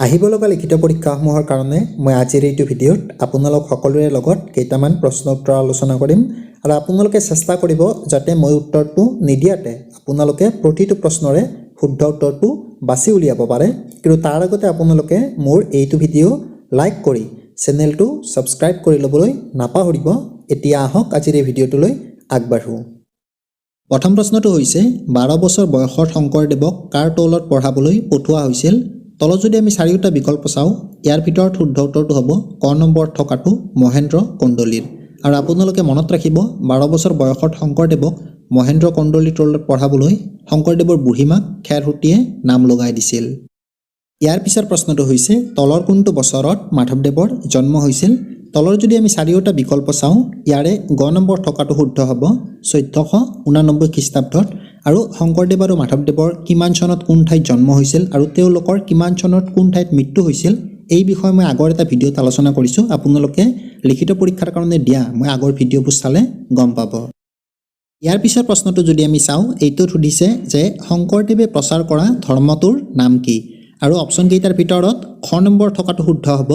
আহিব লগা লিখিত পৰীক্ষাসমূহৰ কাৰণে মই আজিৰ এইটো ভিডিঅ'ত আপোনালোক সকলোৰে লগত কেইটামান প্ৰশ্ন উত্তৰ আলোচনা কৰিম আৰু আপোনালোকে চেষ্টা কৰিব যাতে মই উত্তৰটো নিদিয়াতে আপোনালোকে প্ৰতিটো প্ৰশ্নৰে শুদ্ধ উত্তৰটো বাছি উলিয়াব পাৰে। কিন্তু তাৰ আগতে আপোনালোকে মোৰ এইটো ভিডিঅ' লাইক কৰি চেনেলটো সাবস্ক্ৰাইব কৰি ল'বলৈ নাপাহৰিব। এতিয়া আহক আজিৰ এই ভিডিঅ'টোলৈ আগবাঢ়ো। প্ৰথম প্ৰশ্নটো হৈছে 12 বছৰ বয়সত শংকৰদেৱক কাৰ তলত পঢ়াবলৈ পঠোৱা হৈছিল। তলত যদি আমি চাৰিটা বিকল্প চাওঁ, ইয়াৰ ভিতৰত শুদ্ধ উত্তৰটো হ'ব ক নম্বৰ থকাটো মহেন্দ্ৰ কন্দলীৰ। আৰু আপোনালোকে মনত ৰাখিব 12 বছৰ বয়সত শংকৰদেৱক মহেন্দ্ৰ কন্দলীৰ তলত পঢ়াবলৈ শংকৰদেৱৰ বুঢ়ীমাক খেৰসুতীয়ে নাম লগাই দিছিল। ইয়াৰ পিছৰ প্ৰশ্নটো হৈছে তলৰ কোনটো বছৰত মাধৱদেৱৰ জন্ম হৈছিল। তলৰ যদি আমি চাৰিওটা বিকল্প চাওঁ, ইয়াৰে গ নম্বৰ থকাটো শুদ্ধ হ'ব 1489 খ্ৰীষ্টাব্দত। আৰু শংকৰদেৱ আৰু মাধৱদেৱৰ কিমান চনত কোন ঠাইত জন্ম হৈছিল আৰু তেওঁলোকৰ কিমান চনত কোন ঠাইত মৃত্যু হৈছিল, এই বিষয়ে মই আগৰ এটা ভিডিঅ'ত আলোচনা কৰিছোঁ। আপোনালোকে লিখিত পৰীক্ষাৰ কাৰণে দিয়া মই আগৰ ভিডিঅ'বোৰ চালে গম পাব। ইয়াৰ পিছৰ প্ৰশ্নটো যদি আমি চাওঁ, এইটোত সুধিছে যে শংকৰদেৱে প্ৰচাৰ কৰা ধৰ্মটোৰ নাম কি। আৰু অপশ্যন কেইটাৰ ভিতৰত খ নম্বৰ থকাটো শুদ্ধ হ'ব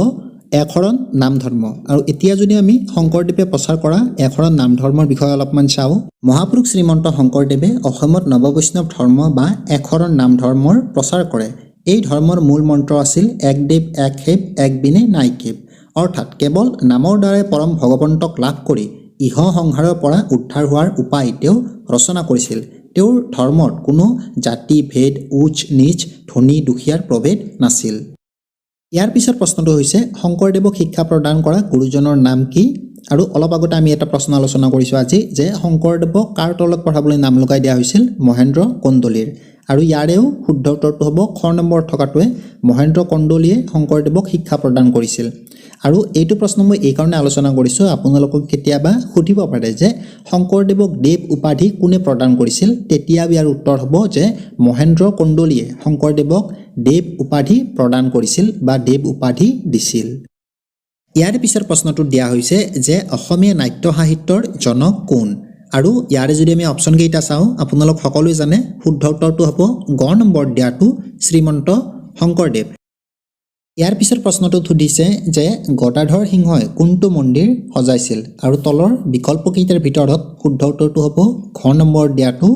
একশৰণ নাম ধৰ্ম। আৰু এতিয়া যদি আমি শংকৰদেৱে প্ৰচাৰ কৰা একশৰণ নাম ধৰ্মৰ বিষয়ে অলপমান চাওঁ, মহাপুৰুষ শ্ৰীমন্ত শংকৰদেৱে অসমত নৱবৈষ্ণৱ ধৰ্ম বা একশৰণ নাম ধৰ্মৰ প্ৰচাৰ কৰে। এই ধৰ্মৰ মূল মন্ত্ৰ আছিল এক দেৱ এক সেৱ এক বিনে নাই কেৱ, অৰ্থাৎ কেৱল নামৰ দ্বাৰাই পৰম ভগৱন্তক লাভ কৰি ইহ সংসাৰৰ পৰা উদ্ধাৰ হোৱাৰ উপায় তেওঁ ৰচনা কৰিছিল। তেওঁৰ ধৰ্মত কোনো জাতি ভেদ উচ্চ নীচ ধনী দুখীয়াৰ প্ৰভেদ নাছিল। ইয়াৰ পিছৰ প্ৰশ্নটো হৈছে শংকৰদেৱক শিক্ষা প্ৰদান কৰা গুৰুজনৰ নাম কি। আৰু অলপ আগতে আমি এটা প্ৰশ্ন আলোচনা কৰিছোঁ আজি যে শংকৰদেৱক কাৰ তলত পঢ়াবলৈ নাম লগাই দিয়া হৈছিল, মহেন্দ্ৰ কন্দলীৰ। আৰু ইয়াৰেও শুদ্ধ উত্তৰটো হ'ব খ নম্বৰ থকাটোৱে মহেন্দ্ৰ কন্দলীয়ে শংকৰদেৱক শিক্ষা প্ৰদান কৰিছিল। আৰু এইটো প্ৰশ্ন মই এইকাৰণে আলোচনা কৰিছোঁ, আপোনালোকক কেতিয়াবা সুধিব পাৰে যে শংকৰদেৱক দেৱ উপাধি কোনে প্ৰদান কৰিছিল। তেতিয়া ইয়াৰ উত্তৰ হ'ব যে মহেন্দ্ৰ কন্দলীয়ে শংকৰদেৱক দেৱ উপাধি প্ৰদান কৰিছিল বা দেৱ উপাধি দিছিল। ইয়াৰ পিছৰ প্ৰশ্নটোত দিয়া হৈছে যে অসমীয়া নাট্য সাহিত্যৰ জনক কোন। আৰু ইয়াৰে যদি আমি অপশ্যন কেইটা চাওঁ, আপোনালোক সকলোৱে জানে শুদ্ধ উত্তৰটো হ'ব গ নম্বৰ দিয়াটো শ্ৰীমন্ত শংকৰদেৱ। ইয়াৰ পিছৰ প্ৰশ্নটোত সুধিছে যে গদাধৰ সিংহই কোনটো মন্দিৰ সজাইছিল। আৰু তলৰ বিকল্প কেইটাৰ ভিতৰত শুদ্ধ উত্তৰটো হ'ব ঘ নম্বৰ দিয়াটো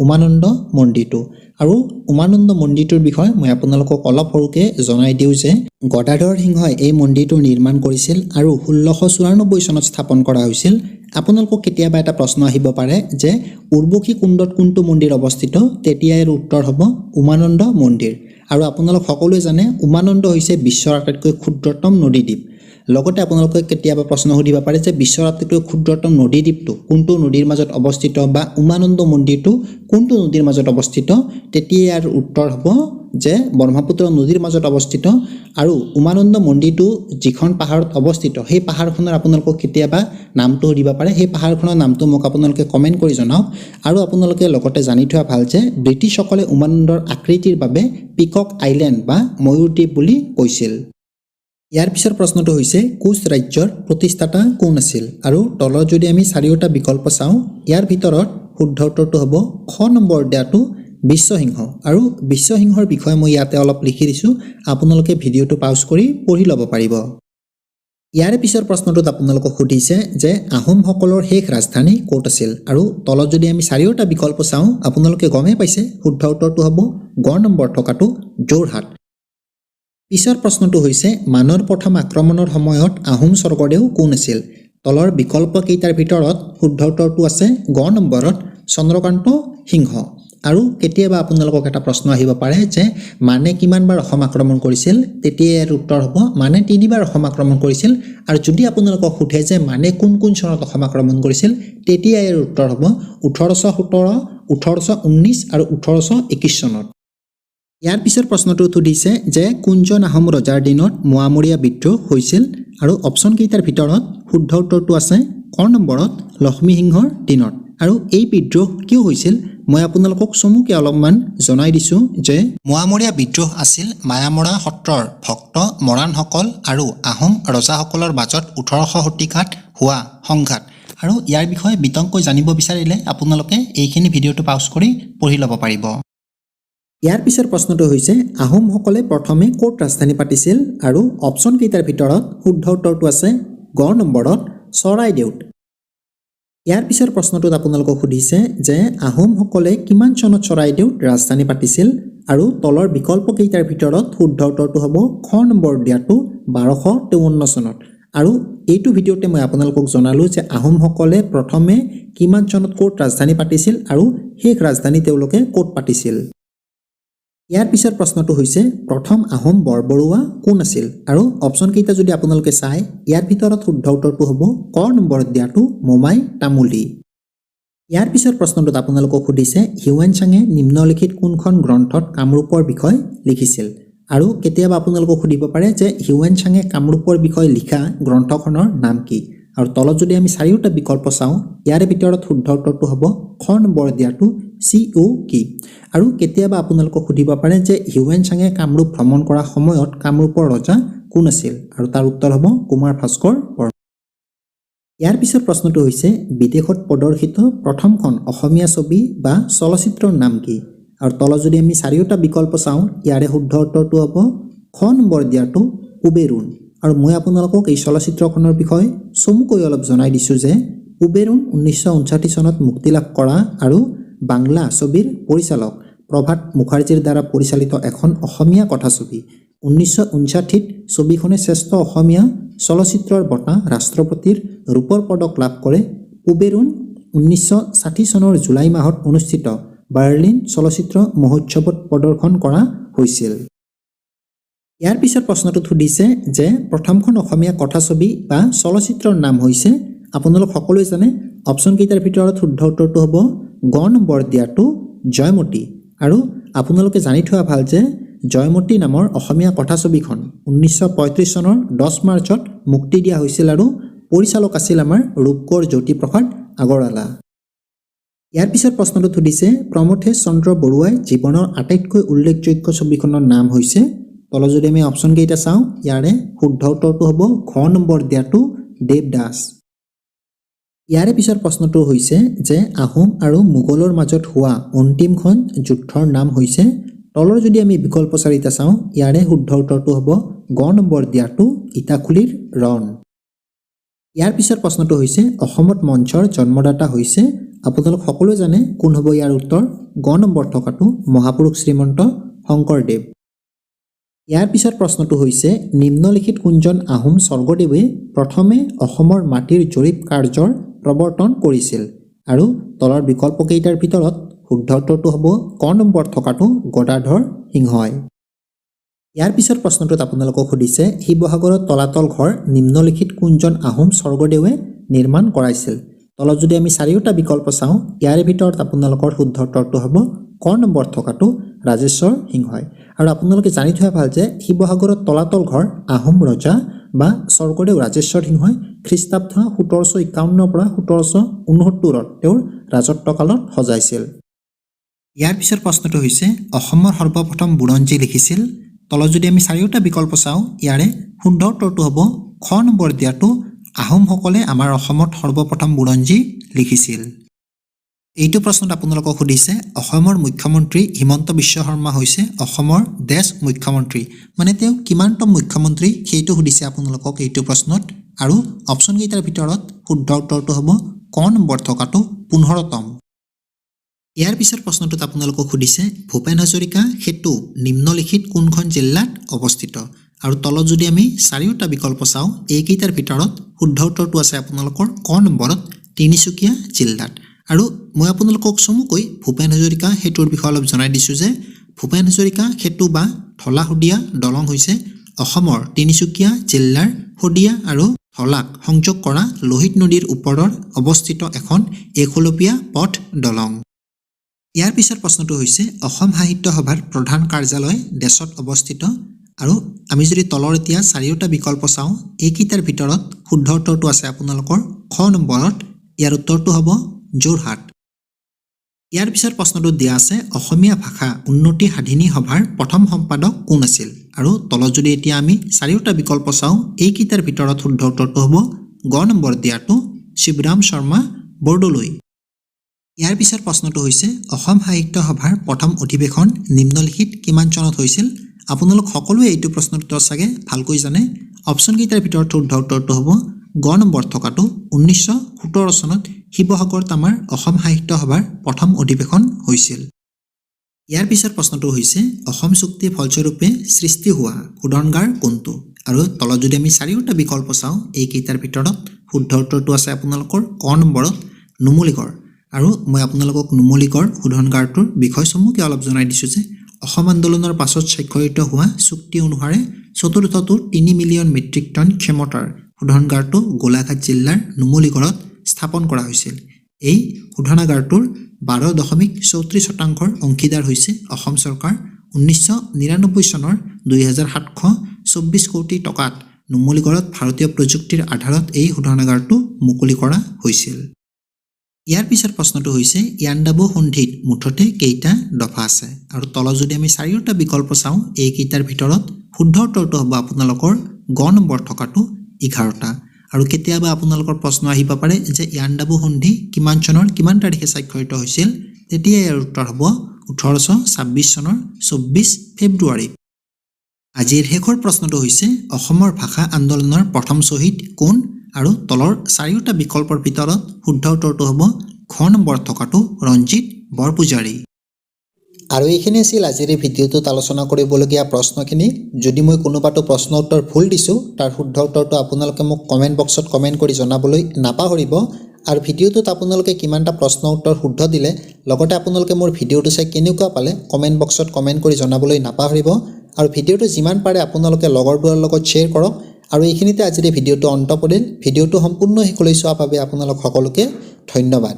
উমানন্দ মন্দিৰটো। আৰু উমানন্দ মন্দিৰটোৰ বিষয়ে মই আপোনালোকক অলপ সৰুকৈ জনাই দিওঁ যে গদাধৰ সিংহই এই মন্দিৰটো নিৰ্মাণ কৰিছিল আৰু 1694 চনত স্থাপন কৰা হৈছিল। আপোনালোকক কেতিয়াবা এটা প্ৰশ্ন আহিব পাৰে যে উৰ্বশী কুণ্ডত কোনটো মন্দিৰ অৱস্থিত, তেতিয়া ইয়াৰ উত্তৰ হ'ব উমানন্দ মন্দিৰ। আৰু আপোনালোক সকলোৱে জানে উমানন্দ হৈছে বিশ্বৰ আটাইতকৈ ক্ষুদ্ৰতম নদীদ্বীপ। লগতে আপোনালোকে কেতিয়াবা প্ৰশ্ন সুধিব পাৰে যে বিশ্বৰ আটাইতকৈ ক্ষুদ্ৰতম নদীদ্বীপটো কোনটো নদীৰ মাজত অৱস্থিত বা উমানন্দ মন্দিৰটো কোনটো নদীৰ মাজত অৱস্থিত, তেতিয়া ইয়াৰ উত্তৰ হ'ব যে ব্ৰহ্মপুত্ৰ নদীৰ মাজত অৱস্থিত। আৰু উমানন্দ মন্দিৰটো যিখন পাহাৰত অৱস্থিত সেই পাহাৰখনৰ আপোনালোকক কেতিয়াবা নামটো সুধিব পাৰে, সেই পাহাৰখনৰ নামটো মোক আপোনালোকে কমেণ্ট কৰি জনাওক। আৰু আপোনালোকে লগতে জানি থোৱা ভাল যে ব্ৰিটিছসকলে উমানন্দৰ আকৃতিৰ বাবে পিকক আইলেণ্ড বা ময়ূৰদ্বীপ বুলি কৈছিল। ইয়াৰ পিছৰ প্ৰশ্নটো হৈছে কোচ ৰাজ্যৰ প্ৰতিষ্ঠাতা কোন আছিল। আৰু তলত যদি আমি চাৰিওটা বিকল্প চাওঁ, ইয়াৰ ভিতৰত শুদ্ধ উত্তৰটো হ'ব খ নম্বৰ দিয়াটো বিশ্বসিংহ। আৰু বিশ্বসিংহৰ বিষয়ে মই ইয়াতে অলপ লিখি দিছোঁ, আপোনালোকে ভিডিঅ'টো পাউজ কৰি পঢ়ি ল'ব পাৰিব। ইয়াৰে পিছৰ প্ৰশ্নটোত আপোনালোকক সুধিছে যে আহোমসকলৰ শেষ ৰাজধানী ক'ত আছিল। আৰু তলত যদি আমি চাৰিওটা বিকল্প চাওঁ, আপোনালোকে গমেই পাইছে শুদ্ধ উত্তৰটো হ'ব গ নম্বৰ থকাটো যোৰহাট। পিছৰ প্ৰশ্নটো হৈছে মানৰ প্ৰথম আক্ৰমণৰ সময়ত আহোম স্বৰ্গদেউ কোন আছিল। তলৰ বিকল্প কেইটাৰ ভিতৰত শুদ্ধ উত্তৰটো আছে গ নম্বৰত চন্দ্ৰকান্ত সিংহ। আৰু কেতিয়াবা আপোনালোকক এটা প্ৰশ্ন আহিব পাৰে যে মানে কিমানবাৰ অসম আক্ৰমণ কৰিছিল, তেতিয়া ইয়াৰ উত্তৰ হ'ব মানে 3বাৰ অসম আক্ৰমণ কৰিছিল। আৰু যদি আপোনালোকক সোধে যে মানে কোন কোন চনত অসম আক্ৰমণ কৰিছিল, তেতিয়া ইয়াৰ উত্তৰ হ'ব 1817, 1819 আৰু 1821 চনত। ইয়াৰ পিছৰ প্ৰশ্নটো সুধিছে যে কোনজন আহোম ৰজাৰ দিনত মোৱামৰীয়া বিদ্ৰোহ হৈছিল। আৰু অপশ্যন কেইটাৰ ভিতৰত শুদ্ধ উত্তৰটো আছে ক নম্বৰত লক্ষ্মীসিংহৰ দিনত। আৰু এই বিদ্ৰোহ কিয় হৈছিল মই আপোনালোকক চমুকৈ অলপমান জনাই দিছোঁ যে মোৱামৰীয়া বিদ্ৰোহ আছিল মায়ামৰা সত্ৰৰ ভক্ত মৰাণসকল আৰু আহোম ৰজাসকলৰ মাজত 1800 শতিকাত হোৱা সংঘাত। আৰু ইয়াৰ বিষয়ে বিতংকৈ জানিব বিচাৰিলে আপোনালোকে এইখিনি ভিডিঅ'টো পাউজ কৰি পঢ়ি ল'ব পাৰিব। ইয়াৰ পিছৰ প্ৰশ্নটো হৈছে আহোমসকলে প্ৰথমে ক'ত ৰাজধানী পাতিছিল আৰু অপশ্যন কেইটাৰ ভিতৰত শুদ্ধ উত্তৰটো আছে গ নম্বৰত চৰাইদেউত। ইয়াৰ পিছৰ প্ৰশ্নটোত আপোনালোকক সুধিছে যে আহোমসকলে কিমান চনত চৰাইদেউত ৰাজধানী পাতিছিল আৰু তলৰ বিকল্প কেইটাৰ ভিতৰত শুদ্ধ উত্তৰটো হ'ব খ নম্বৰ দিয়াটো 1253 চনত। আৰু এইটো ভিডিঅ'তে মই আপোনালোকক জনালোঁ যে আহোমসকলে প্ৰথমে কিমান চনত ক'ত ৰাজধানী পাতিছিল আৰু শেষ ৰাজধানী তেওঁলোকে ক'ত পাতিছিল। ইয়াৰ পিছৰ প্ৰশ্নটো হৈছে প্ৰথম আহোম বৰবৰুৱা কোন আছিল আৰু অপশ্যন কেইটা যদি আপোনালোকে চাই ইয়াৰ ভিতৰত শুদ্ধ উত্তৰটো হ'ব ক নম্বৰত দিয়াটো মোমাই তামুলী। ইয়াৰ পিছৰ প্ৰশ্নটোত আপোনালোকক সুধিছে হিউৱেন চাঙে নিম্নলিখিত কোনখন গ্ৰন্থত কামৰূপৰ বিষয় লিখিছিল আৰু কেতিয়াবা আপোনালোকক সুধিব পাৰে যে হিউৱেন চাঙে কামৰূপৰ বিষয়ে লিখা গ্ৰন্থখনৰ নাম কি আৰু তলত যদি আমি চাৰিওটা বিকল্প চাওঁ ইয়াৰে ভিতৰত শুদ্ধ উত্তৰটো হ'ব খ নম্বৰ দিয়াটো CO কি। আৰু কেতিয়াবা আপোনালোকক সুধিব পাৰে যে হিউৱেন চাঙে কামৰূপ ভ্ৰমণ কৰা সময়ত কামৰূপৰ ৰজা কোন আছিল আৰু তাৰ উত্তৰ হ'ব কুমাৰ ভাস্কৰ বৰ্মন। ইয়াৰ পিছৰ প্ৰশ্নটো হৈছে বিদেশত প্ৰদৰ্শিত প্ৰথমখন অসমীয়া ছবি বা চলচ্চিত্ৰৰ নাম কি আৰু তলত যদি আমি চাৰিওটা বিকল্প চাওঁ ইয়াৰে শুদ্ধ উত্তৰটো হ'ব খ নম্বৰ দিয়াটো উবেৰুণ। আৰু মই আপোনালোকক এই চলচ্চিত্ৰখনৰ বিষয়ে চমুকৈ অলপ জনাই দিছোঁ যে উবেৰুণ 1959 চনত মুক্তিলাভ কৰা আৰু বাংলা ছবিৰ পৰিচালক প্ৰভাত মুখাৰ্জীৰ দ্বাৰা পৰিচালিত এখন অসমীয়া কথাছবি। 1959 ছবিখনে শ্ৰেষ্ঠ অসমীয়া চলচ্চিত্ৰৰ বঁটা ৰাষ্ট্ৰপতিৰ ৰূপৰ পদক লাভ কৰে। উবেৰুণ 1960 চনৰ জুলাই মাহত অনুষ্ঠিত বাৰ্লিন চলচ্চিত্ৰ মহোৎসৱত প্ৰদৰ্শন কৰা হৈছিল। ইয়াৰ পিছৰ প্ৰশ্নটোত সুধিছে যে প্ৰথমখন অসমীয়া কথাছবি বা চলচ্চিত্ৰৰ নাম হৈছে আপোনালোক সকলোৱে জানে অপশ্যন কেইটাৰ ভিতৰত শুদ্ধ উত্তৰটো হ'ব গ নম্বৰ দিয়াটো জয়মতী। আৰু আপোনালোকে জানি থোৱা ভাল যে জয়মতী নামৰ অসমীয়া কথাছবিখন 1935 চনৰ 10 মাৰ্চত মুক্তি দিয়া হৈছিল আৰু পৰিচালক আছিল আমাৰ ৰূপকোঁৱৰ জ্যোতিপ্ৰসাদ আগৰৱালা। ইয়াৰ পিছৰ প্ৰশ্নটোত সুধিছে প্ৰমথেশ চন্দ্ৰ বৰুৱাই জীৱনৰ আটাইতকৈ উল্লেখযোগ্য ছবিখনৰ নাম হৈছে তলত যদি আমি অপশ্যন কেইটা চাওঁ ইয়াৰে শুদ্ধ উত্তৰটো হ'ব ঘ নম্বৰ দিয়াটো দেৱদাস। ইয়াৰে পিছৰ প্ৰশ্নটো হৈছে যে আহোম আৰু মোগলৰ মাজত হোৱা অন্তিমখন যুদ্ধৰ নাম হৈছে তলৰ যদি আমি বিকল্প চাৰিটা চাওঁ ইয়াৰে শুদ্ধ উত্তৰটো হ'ব গ নম্বৰ দিয়াটো ইটাখুলিৰ ৰণ। ইয়াৰ পিছৰ প্ৰশ্নটো হৈছে অসমত মঞ্চৰ জন্মদাতা হৈছে আপোনালোক সকলোৱে জানে কোন হ'ব ইয়াৰ উত্তৰ গ নম্বৰ থকাটো মহাপুৰুষ শ্ৰীমন্ত শংকৰদেৱ। ইয়াৰ পিছৰ প্ৰশ্নটো হৈছে নিম্নলিখিত কোনজন আহোম স্বৰ্গদেৱে প্ৰথমে অসমৰ মাটিৰ জৰীপ কাৰ্যৰ প্ৰৱৰ্তন কৰিছিল আৰু তলৰ বিকল্প কেইটাৰ ভিতৰত শুদ্ধ উত্তৰটো হ'ব ক নম্বৰ থকাটো গদাধৰ সিংহই। ইয়াৰ পিছৰ প্ৰশ্নটোত আপোনালোকক সুধিছে শিৱসাগৰত তলাতল ঘৰ নিম্নলিখিত কোনজন আহোম স্বৰ্গদেৱে নিৰ্মাণ কৰাইছিল। তলত যদি আমি চাৰিওটা বিকল্প চাওঁ ইয়াৰে ভিতৰত আপোনালোকৰ শুদ্ধ উত্তৰটো হ'ব ক নম্বৰ থকাটো ৰাজেশ্বৰ সিংহই। আৰু আপোনালোকে জানি থোৱা ভাল যে শিৱসাগৰত তলাতল ঘৰ আহোম ৰজা বা স্বৰ্গদেউ ৰাজেশ্বৰ সিংহই খ্ৰীষ্টাব্দ 1751 পৰা 1769 তেওঁৰ ৰাজত্বকালত সজাইছিল। ইয়াৰ পিছৰ প্ৰশ্নটো হৈছে অসমৰ সৰ্বপ্ৰথম বুৰঞ্জী লিখিছিল। তলত যদি আমি চাৰিওটা বিকল্প চাওঁ ইয়াৰে শুদ্ধ উত্তৰটো হ'ব খ নম্বৰ দিয়াটো আহোমসকলে আমাৰ অসমত সৰ্বপ্ৰথম বুৰঞ্জী লিখিছিল। এইটো প্ৰশ্নত আপোনালোকক সুধিছে অসমৰ মুখ্যমন্ত্ৰী হিমন্ত বিশ্ব শৰ্মা হৈছে অসমৰ দেশ মুখ্যমন্ত্ৰী মানে তেওঁ কিমানতম মুখ্যমন্ত্ৰী সেইটো সুধিছে আপোনালোকক এইটো প্ৰশ্নত। আৰু অপশ্যন কেইটাৰ ভিতৰত শুদ্ধ উত্তৰটো হ'ব ক নম্বৰ থকাটো 15তম। ইয়াৰ পিছৰ প্ৰশ্নটোত আপোনালোকক সুধিছে ভূপেন হাজৰিকা সেতু নিম্নলিখিত কোনখন জিলাত অৱস্থিত আৰু তলত যদি আমি চাৰিওটা বিকল্প চাওঁ এইকেইটাৰ ভিতৰত শুদ্ধ উত্তৰটো আছে আপোনালোকৰ ক নম্বৰত তিনিচুকীয়া জিলাত। আৰু মই আপোনালোকক চমুকৈ ভূপেন হাজৰিকা সেতুৰ বিষয়ে অলপ জনাই দিছোঁ যে ভূপেন হাজৰিকা সেতু বা ঢলা শদিয়া দলং হৈছে অসমৰ তিনিচুকীয়া জিলাৰ শদিয়া আৰু ঢলাক সংযোগ কৰা লোহিত নদীৰ ওপৰত অৱস্থিত এখন একলপীয়া পথ দলং। ইয়াৰ পিছৰ প্ৰশ্নটো হৈছে অসম সাহিত্য সভাৰ প্ৰধান কাৰ্যালয় দেশত অৱস্থিত আৰু আমি যদি তলৰ এতিয়া চাৰিওটা বিকল্প চাওঁ এইকেইটাৰ ভিতৰত শুদ্ধ উত্তৰটো আছে আপোনালোকৰ খ নম্বৰত ইয়াৰ উত্তৰটো হ'ব যোৰহাট। ইয়াৰ পিছৰ প্ৰশ্নটো দিয়া আছে অসমীয়া ভাষা উন্নতি সাধিনী সভাৰ প্ৰথম সম্পাদক কোন আছিল আৰু তলত যদি এতিয়া আমি চাৰিওটা বিকল্প চাওঁ এইকেইটাৰ ভিতৰত শুদ্ধ উত্তৰটো হ'ব গ নম্বৰ দিয়াটো শিৱৰাম শৰ্মা বৰদলৈ। ইয়াৰ পিছৰ প্ৰশ্নটো হৈছে অসম সাহিত্য সভাৰ প্ৰথম অধিৱেশন নিম্নলিখিত কিমান চনত হৈছিল আপোনালোক সকলোৱে এইটো প্ৰশ্নৰ উত্তৰ চাগে ভালকৈ জানে অপচন কেইটাৰ ভিতৰত শুদ্ধ উত্তৰটো হ'ব গ নম্বৰ থকাটো 1917 চনত শিৱসাগৰ তামাৰ অসম সাহিত্য সভাৰ প্ৰথম অধিৱেশন হৈছিল ইয়াৰ পিছৰ প্ৰশ্নটো হৈছে অসম চুক্তি ফলস্বৰূপে সৃষ্টি হোৱা উদাহৰণকাৰ কোনটো আৰু তলত যদি আমি চাৰিওটা বিকল্প চাওঁ এই কেইটাৰ ভিতৰত শুদ্ধ উত্তৰটো আছে আপোনালোকৰ ক নম্বৰত নুমলীগড় আৰু মই আপোনালোকক নুমলীগড় উদাহৰণকাৰটোৰ বিষয়সমূহকে অলপ জনাই দিছোঁ যে অসম আন্দোলনৰ পাছত স্বাক্ষৰিত হোৱা চুক্তি অনুসাৰে চতুৰ্থটো 3 মিলিয়ন মেট্ৰিক টন ক্ষমতাৰ শোধনাগাৰটো গোলাঘাট জিলাৰ নুমলীগড়ত স্থাপন কৰা হৈছিল এই শোধনাগাৰটোৰ 12.34% অংশীদাৰ হৈছে অসম চৰকাৰ 1999 চনৰ 2724 কোটি টকাত নুমলীগড়ত ভাৰতীয় প্ৰযুক্তিৰ আধাৰত এই শোধনাগাৰটো মুকলি কৰা হৈছিল ইয়াৰ পিছৰ প্ৰশ্নটো হৈছে ইয়াণ্ডাবু সন্ধিত মুঠতে কেইটা দফা আছে আৰু তলত যদি আমি চাৰিওটা বিকল্প চাওঁ এই কেইটাৰ ভিতৰত শুদ্ধ উত্তৰটো হ'ব আপোনালোকৰ গ নম্বৰ থকাটো 11টা আৰু কেতিয়াবা আপোনালোকৰ প্ৰশ্ন আহিব পাৰে যে ইয়াণ্ডাবু সন্ধি কিমান চনৰ কিমান তাৰিখে স্বাক্ষৰিত হৈছিল তেতিয়া ইয়াৰ উত্তৰ হ'ব 1826 চনৰ 24 ফেব্ৰুৱাৰী আজিৰ শেষৰ প্ৰশ্নটো হৈছে অসমৰ ভাষা আন্দোলনৰ প্ৰথম শ্বহীদ কোন আৰু তলৰ চাৰিওটা বিকল্পৰ ভিতৰত শুদ্ধ উত্তৰটো হ'ব খ নম্বৰ থকাটো ৰঞ্জিত বৰপূজাৰী আৰু এইখিনি আছিল আজিৰ ভিডিঅ'টোত আলোচনা কৰিবলগীয়া প্ৰশ্নখিনি যদি মই কোনোবাটো প্ৰশ্ন উত্তৰ ভুল দিছোঁ তাৰ শুদ্ধ উত্তৰটো আপোনালোকে মোক কমেণ্ট বক্সত কমেণ্ট কৰি জনাবলৈ নাপাহৰিব আৰু ভিডিঅ'টোত আপোনালোকে কিমানটা প্ৰশ্ন উত্তৰ শুদ্ধ দিলে লগতে আপোনালোকে মোৰ ভিডিঅ'টো চাই কেনেকুৱা পালে কমেণ্ট বক্সত কমেণ্ট কৰি জনাবলৈ নাপাহৰিব আৰু ভিডিঅ'টো যিমান পাৰে আপোনালোকে লগৰবোৰৰ লগত শ্বেয়াৰ কৰক আৰু এইখিনিতে আজিৰ ভিডিঅ'টো অন্ত পৰিল ভিডিঅ'টো সম্পূৰ্ণ শেষলৈ চোৱাৰ বাবে আপোনালোক সকলোকে ধন্যবাদ